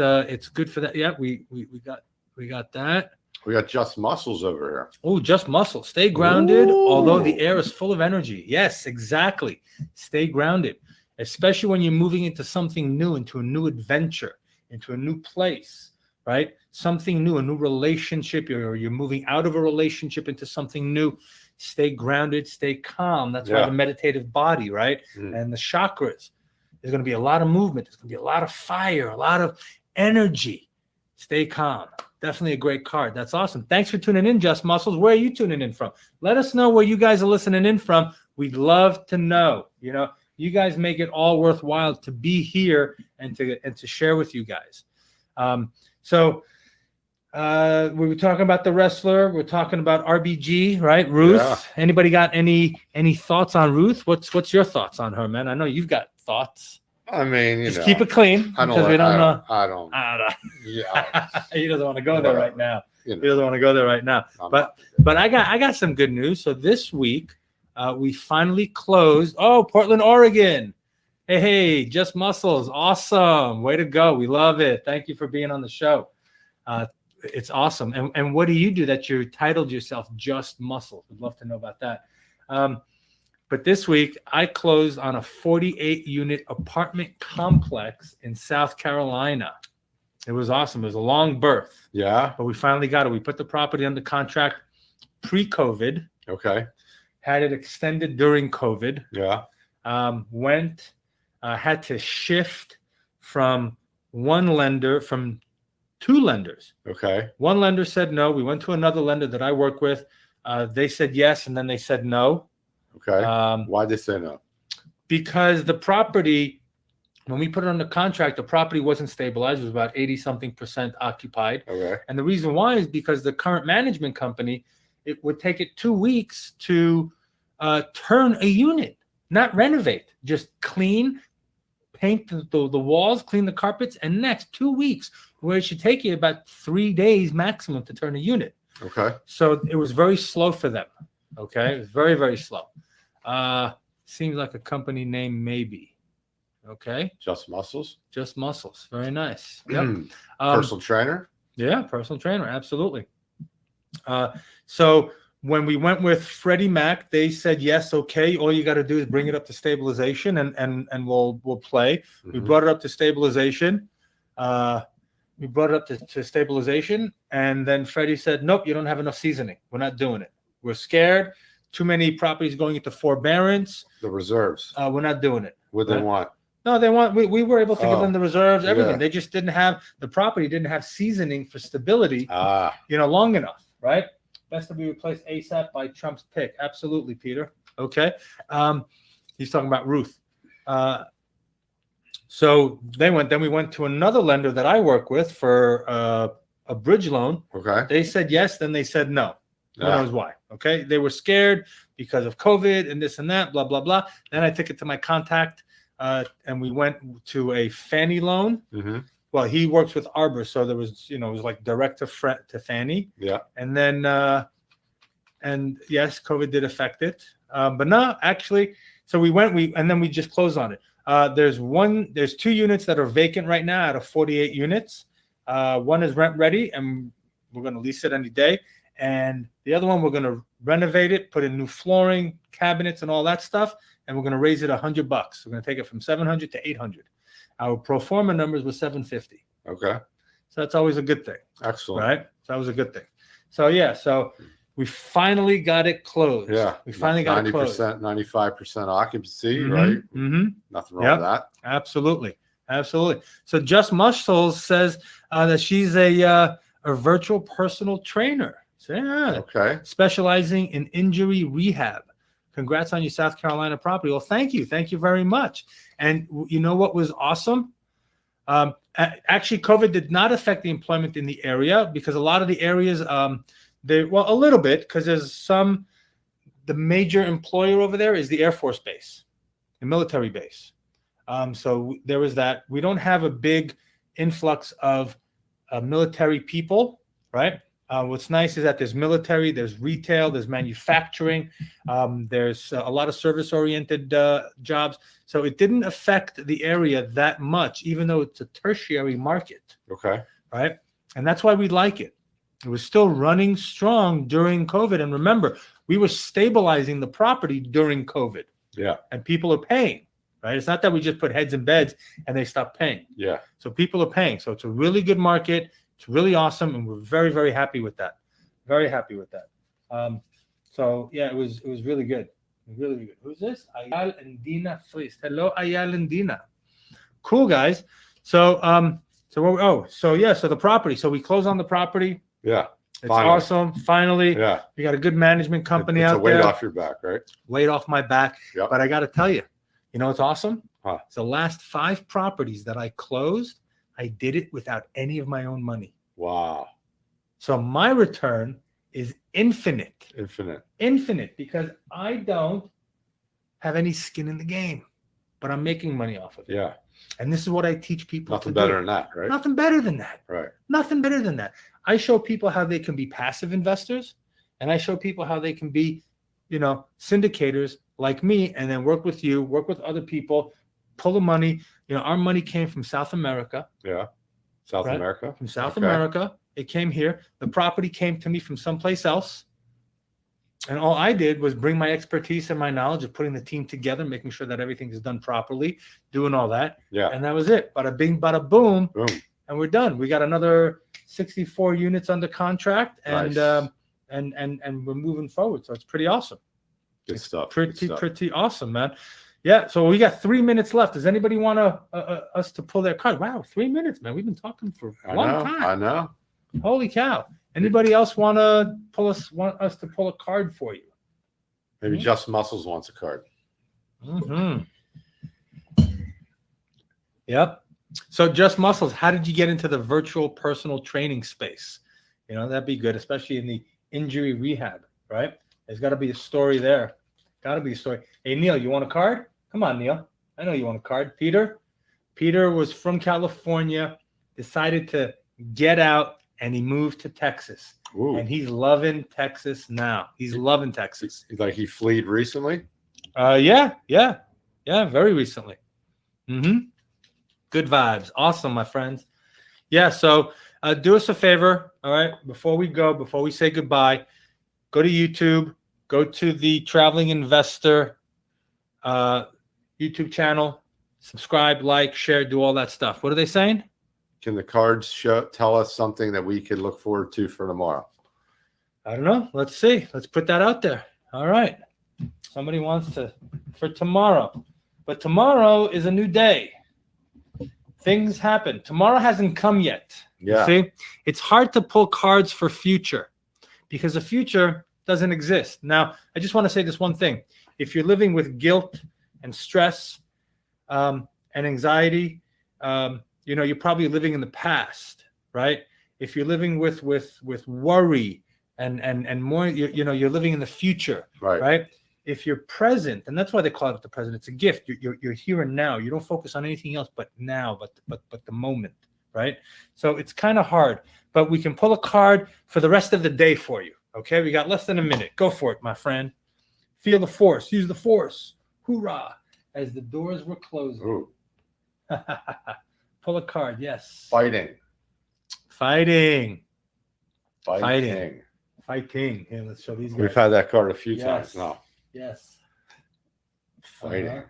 good for that. Yeah, we got that. We got Just Muscles over here. Oh, Just Muscle. Stay grounded, Ooh. although the air is full of energy. Yes, exactly. Stay grounded, especially when you're moving into something new, into a new adventure, into a new place, right? Something new, a new relationship, or you're moving out of a relationship into something new. Stay grounded, stay calm. That's why Yeah. the meditative body, right? And the chakras. There's going to be a lot of movement. There's going to be a lot of fire, a lot of energy. Stay calm. Definitely a great card. That's awesome. Thanks for tuning in, Just Muscles. Where are you tuning in from? Let us know where you guys are listening in from. We'd love to know. You know, you guys make it all worthwhile to be here and to share with you guys. We were talking about the wrestler. We're talking about RBG, right? Ruth. Yeah. Anybody got any thoughts on Ruth? What's your thoughts on her, man? I know you've got thoughts. I mean, Just keep it clean I don't. because we don't know. I don't. Yeah. He doesn't want to go there right now. You know, He doesn't want to go there right now. I'm But I got some good news. So this week, we finally closed. Oh, Portland, Oregon. Hey, Just Muscles. Awesome. Way to go. We love it. Thank you for being on the show. It's awesome. And what do you do that you titled yourself Just Muscles? We'd love to know about that. But this week, I closed on a 48-unit apartment complex in South Carolina. It was awesome. It was a long berth, yeah. but we finally got it. We put the property under contract pre-COVID, Okay. had it extended during COVID, Yeah. had to shift from two lenders. Okay. One lender said no. We went to another lender that I work with. They said yes, and then they said no. Okay. Why'd they say no? Because the property, when we put it under contract, the property wasn't stabilized. It was about 80-something% occupied. Okay. And the reason why is because the current management company, it would take it 2 weeks to turn a unit, not renovate, just clean, paint the walls, clean the carpets, and next 2 weeks, where it should take you about 3 days maximum to turn a unit. Okay. So it was very slow for them. Okay. It was very, very slow. Seems like a company name, maybe. Okay. Just Muscles. Just Muscles. Very nice. Yep. Personal trainer. Yeah, personal trainer. Absolutely. So when we went with Freddie Mac, they said, yes, okay. All you got to do is bring it up to stabilization and we'll play. We brought it up to stabilization. To stabilization. And then Freddie said, nope, you don't have enough seasoning. We're not doing it. We're scared. Too many properties going into forbearance. The reserves. We're not doing it. What they want? No, they want. We were able to give them the reserves, everything. Yeah. They just didn't have the property. Didn't have seasoning for stability. Ah. Long enough, right? Best to be replaced ASAP by Trump's pick. Absolutely, Peter. Okay. He's talking about Ruth. So they went. Then we went to another lender that I work with for a bridge loan. Okay. They said yes. Then they said no. Who Yeah. knows why? Okay. They were scared because of COVID and this and that, blah, blah, blah. Then I took it to my contact and we went to a Fannie loan. Mm-hmm. Well, he works with Arbor. So there was, it was like direct to Fannie. Yeah. And then, and yes, COVID did affect it. But no, actually, so and then we just closed on it. There's 2 units that are vacant right now out of 48 units. One is rent ready and we're going to lease it any day. And the other one, we're going to renovate it, put in new flooring, cabinets, and all that stuff. And we're going to raise it $100. We're going to take it from $700 to $800. Our pro forma numbers were $750. Okay. So that's always a good thing, Excellent. right? So that was a good thing. So yeah, so we finally got it closed. Yeah. We finally got it closed. 95% occupancy, Mhm, right? Mm-hmm. Nothing wrong Yep. with that. Absolutely. Absolutely. So Just Muscles says that she's a virtual personal trainer. So, yeah. Okay. Specializing in injury rehab. Congrats on your South Carolina property. Well, thank you. Thank you very much. And you know what was awesome? Actually, COVID did not affect the employment in the area because a lot of the areas, a little bit, because the major employer over there is the Air Force Base, the military base. So there was that. We don't have a big influx of military people, right? What's nice is that there's military, there's retail, there's manufacturing, there's a lot of service-oriented jobs. So it didn't affect the area that much, even though it's a tertiary market, Okay. right? And that's why we like it. It was still running strong during COVID. And remember, we were stabilizing the property during COVID. Yeah. And people are paying, right? It's not that we just put heads in beds and they stop paying. Yeah. So people are paying. So it's a really good market. It's really awesome. And we're very, very happy with that. Very happy with that. So yeah, it was really good. Really, really good. Who's this? Ayal and Dina Fleece. Hello, Ayal and Dina. Cool, guys. So so the property. So we close on the property. Yeah. It's Finally. awesome. Finally, Yeah. we got a good management company It's out a weight there. off your back, right? Weight off my back. Yep. But I got to tell you, you know what's awesome? Huh. It's the last 5 properties that I closed, I did it without any of my own money. Wow. So my return is infinite. Infinite. Because I don't have any skin in the game, but I'm making money off of it. Yeah. And this is what I teach people. Nothing to better do. than that, right? Nothing better than that. Right. Nothing better than that. I show people how they can be passive investors, and I show people how they can be, syndicators like me, and then work with you, work with other people, pull the money. Our money came from South America. Yeah. South Right? America. From South Okay. America. It came here. The property came to me from someplace else. And all I did was bring my expertise and my knowledge of putting the team together, making sure that everything is done properly, doing all that. Yeah. And that was it. Bada bing, bada boom. Boom. And we're done. We got another 64 units under contract, and Nice. and we're moving forward. So it's pretty awesome. Good stuff. Pretty Good stuff. pretty awesome, man. Yeah. So we got 3 minutes left. Does anybody want us to pull their card? Wow, 3 minutes, man. We've been talking for a long time. I know. Holy cow! Anybody else want us to pull a card for you? Maybe Just Muscles wants a card. Mm-hmm. Yep. So Just Muscles, how did you get into the virtual personal training space? That'd be good, especially in the injury rehab, right? There's got to be a story there. Got to be a story. Hey, Neil, you want a card? Come on, Neil. I know you want a card. Peter was from California, decided to get out, and he moved to Texas. Ooh. And he's loving Texas now. He's loving Texas. Like he fleed recently? Yeah, very recently. Mm-hmm. Good vibes. Awesome, my friends. Yeah, so do us a favor, all right? Before we say goodbye, go to YouTube, go to the Traveling Investor YouTube channel, subscribe, like, share, do all that stuff. What are they saying? Can the cards tell us something that we can look forward to for tomorrow? I don't know. Let's see. Let's put that out there. All right. Somebody wants to for tomorrow. But tomorrow is a new day. Things happen. Tomorrow hasn't come yet. Yeah. See? It's hard to pull cards for future because the future doesn't exist. Now, I just want to say this one thing. If you're living with guilt and stress and anxiety, you're probably living in the past, right? If you're living with worry and more, you're living in the future, right? If you're present, and that's why they call it the present. It's a gift. You're here and now. You don't focus on anything else but now, but the moment, right? So it's kind of hard, but we can pull a card for the rest of the day for you. Okay, we got less than a minute. Go for it, my friend. Feel the force. Use the force. Hoorah! As the doors were closing. Ooh. Pull a card. Yes. Fighting. Fighting. Here, let's show these guys. We've had that card a few Yes. times now. Yes. Fighting.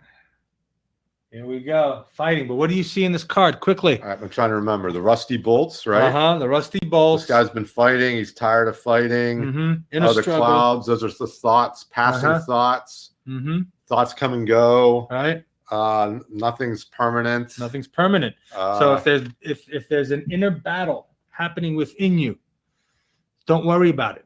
Here we go. Fighting. But what do you see in this card? Quickly. All right, I'm trying to remember the rusty bolts, right? The rusty bolts. This guy's been fighting. He's tired of fighting. Mm-hmm. In a Oh, the struggle. clouds. Those are the thoughts, passing thoughts. Mm-hmm. Thoughts come and go. Right. Nothing's permanent. Nothing's permanent. So if there's an inner battle happening within you, don't worry about it.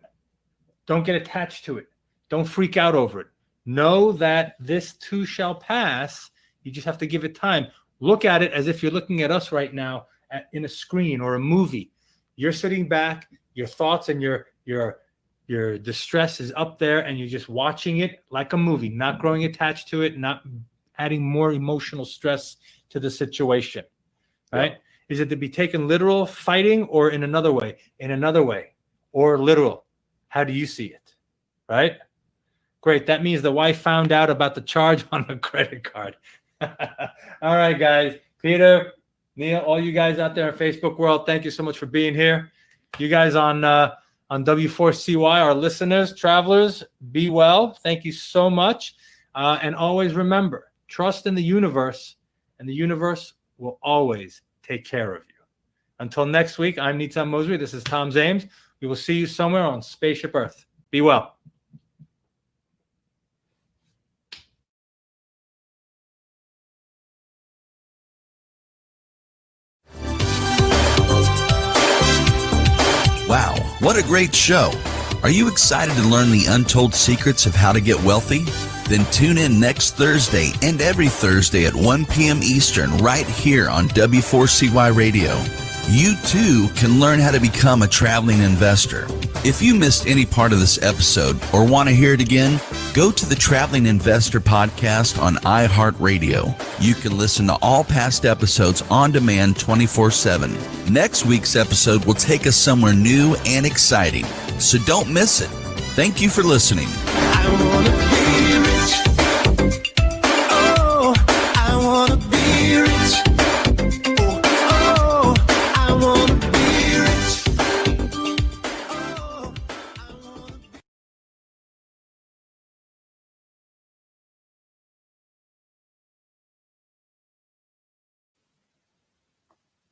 Don't get attached to it. Don't freak out over it. Know that this too shall pass. You just have to give it time. Look at it as if you're looking at us right now in a screen or a movie. You're sitting back, your thoughts and your distress is up there, and you're just watching it like a movie, not growing attached to it, not adding more emotional stress to the situation, right? Yeah. Is it to be taken literal, fighting, or in another way? In another way, or literal? How do you see it, right? Great. That means the wife found out about the charge on the credit card. All right, guys. Peter, Neil, all you guys out there in Facebook world, thank you so much for being here. You guys on W4CY, our listeners, travelers, be well. Thank you so much. And always remember, trust in the universe, and the universe will always take care of you. Until next week, I'm Nitzan Mosry. This is Tom Zames. We will see you somewhere on Spaceship Earth. Be well. Wow, what a great show. Are you excited to learn the untold secrets of how to get wealthy? Then tune in next Thursday and every Thursday at 1 p.m. Eastern right here on W4CY Radio. You too can learn how to become a traveling investor. If you missed any part of this episode or want to hear it again, go to the Traveling Investor Podcast on iHeartRadio. You can listen to all past episodes on demand 24/7. Next week's episode will take us somewhere new and exciting, so don't miss it. Thank you for listening. I wanna be rich. Oh, I wanna be rich. Oh, I wanna be rich. Oh, I wanna be.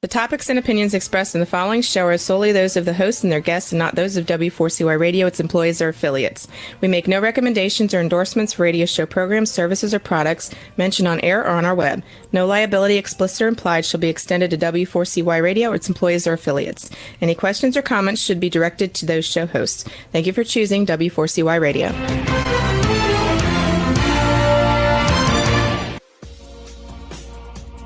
The topics and opinions expressed in the following show are solely those of the host and their guests and not those of W4CY Radio, its employees, or affiliates. We make no recommendations or endorsements for radio show programs, services, or products mentioned on air or on our web. No liability, explicit or implied, shall be extended to W4CY Radio or its employees or affiliates. Any questions or comments should be directed to those show hosts. Thank you for choosing W4CY Radio.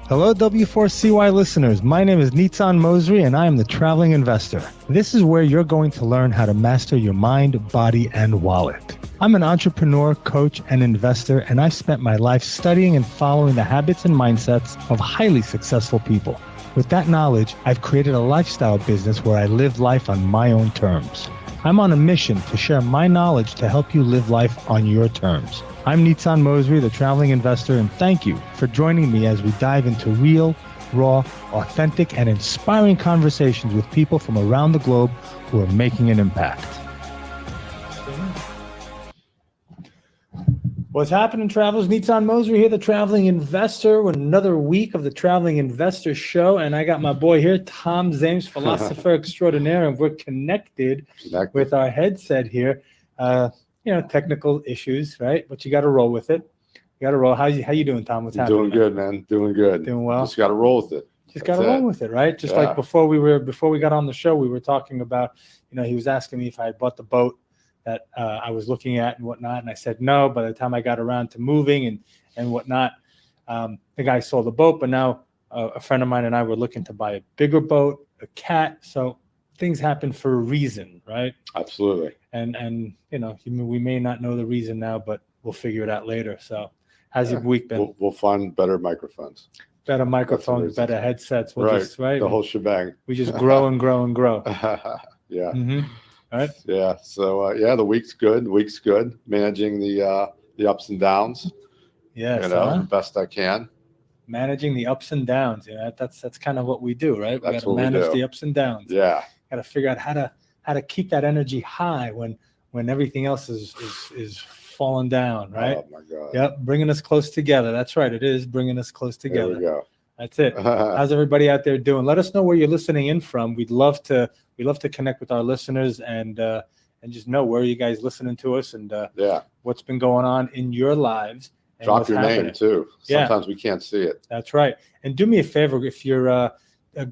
Hello, W4CY listeners. My name is Nitzan Mosry, and I am the Traveling Investor. This is where you're going to learn how to master your mind, body, and wallet. I'm an entrepreneur, coach, and investor, and I've spent my life studying and following the habits and mindsets of highly successful people. With that knowledge, I've created a lifestyle business where I live life on my own terms. I'm on a mission to share my knowledge to help you live life on your terms. I'm Nitzan Mosry, the Traveling Investor, and thank you for joining me as we dive into real, raw, authentic, and inspiring conversations with people from around the globe who are making an impact. What's happening, travelers? Nitzan Mosry here, the Traveling Investor, with another week of the Traveling Investor Show. And I got my boy here, Tom Zames, philosopher extraordinaire, and we're connected with our headset here. Technical issues, right? But you got to roll with it. You got to roll. How you doing, Tom? What's happening? Doing good, man. Doing good. Doing well. Just got to roll with it. Just got to roll with it, right? Just like before we got on the show, we were talking about, he was asking me if I had bought the boat that I was looking at and whatnot, and I said no. By the time I got around to moving and whatnot, the guy sold the boat. But now a friend of mine and I were looking to buy a bigger boat, a cat. So things happen for a reason, right? Absolutely. And we may not know the reason now, but we'll figure it out later. So how's your week been? We'll find better microphones. Better microphones, better headsets. We'll just, right? The whole shebang. We just grow and grow and grow. Yeah. Mm-hmm. All right. Yeah. So, the week's good. Managing the ups and downs. Yes. The best I can. Managing the ups and downs. Yeah. That's kind of what we do, right? We got to what we manage do. the ups and downs. Yeah. Got to figure out how to keep that energy high when everything else is falling down, right? Oh my God. Yep, bringing us close together. That's right. It is bringing us close together. There we go. That's it. How's everybody out there doing? Let us know where you're listening in from. We'd love to connect with our listeners and just know where you guys listening to us and what's been going on in your lives. And drop your happening. name too. Sometimes we can't see it. That's right. And do me a favor, if you're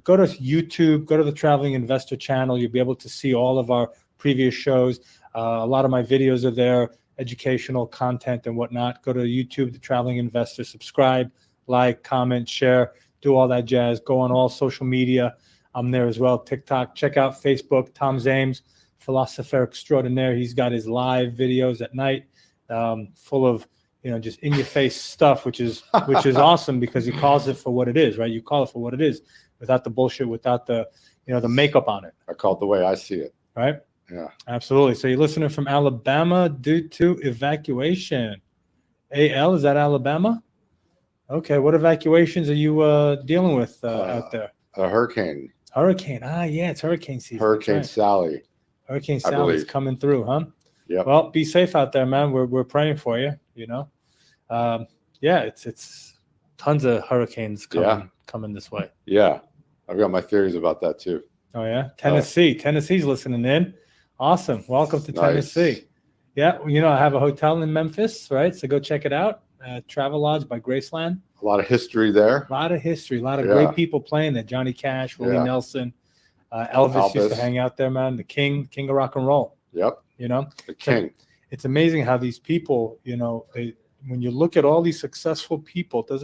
go to YouTube, go to the Traveling Investor channel. You'll be able to see all of our previous shows. A lot of my videos are there, educational content and whatnot. Go to YouTube, the Traveling Investor, subscribe, like, comment, share, do all that jazz. Go on all social media. I'm there as well. TikTok, check out Facebook, Tom Zames, philosopher extraordinaire. He's got his live videos at night, full of just in your face stuff, which is awesome because he calls it for what it is, right? You call it for what it is, without the bullshit, without the the makeup on it. I call it the way I see it. Right? Yeah. Absolutely. So you're listening from Alabama due to evacuation. AL, is that Alabama? Okay. What evacuations are you dealing with out there? A hurricane. Hurricane. Yeah, it's hurricane season. Hurricane That's right. Sally. Hurricane I Sally's believe. coming through, huh? Yep. Well, be safe out there, man. We're praying for you. You know, yeah, it's tons of hurricanes coming this way. Yeah. I've got my theories about that too. Oh yeah, Tennessee's listening in. Awesome. Welcome to Nice. Tennessee. Yeah, I have a hotel in Memphis, right? So go check it out. Travelodge by Graceland. A lot of history there. A lot of history, a lot of Yeah. great people playing there. Johnny Cash, Willie Yeah. Nelson, Elvis used to Elvis. hang out there, man. The king of rock and roll. Yep. The king. It's amazing how these people, when you look at all these successful people, it doesn't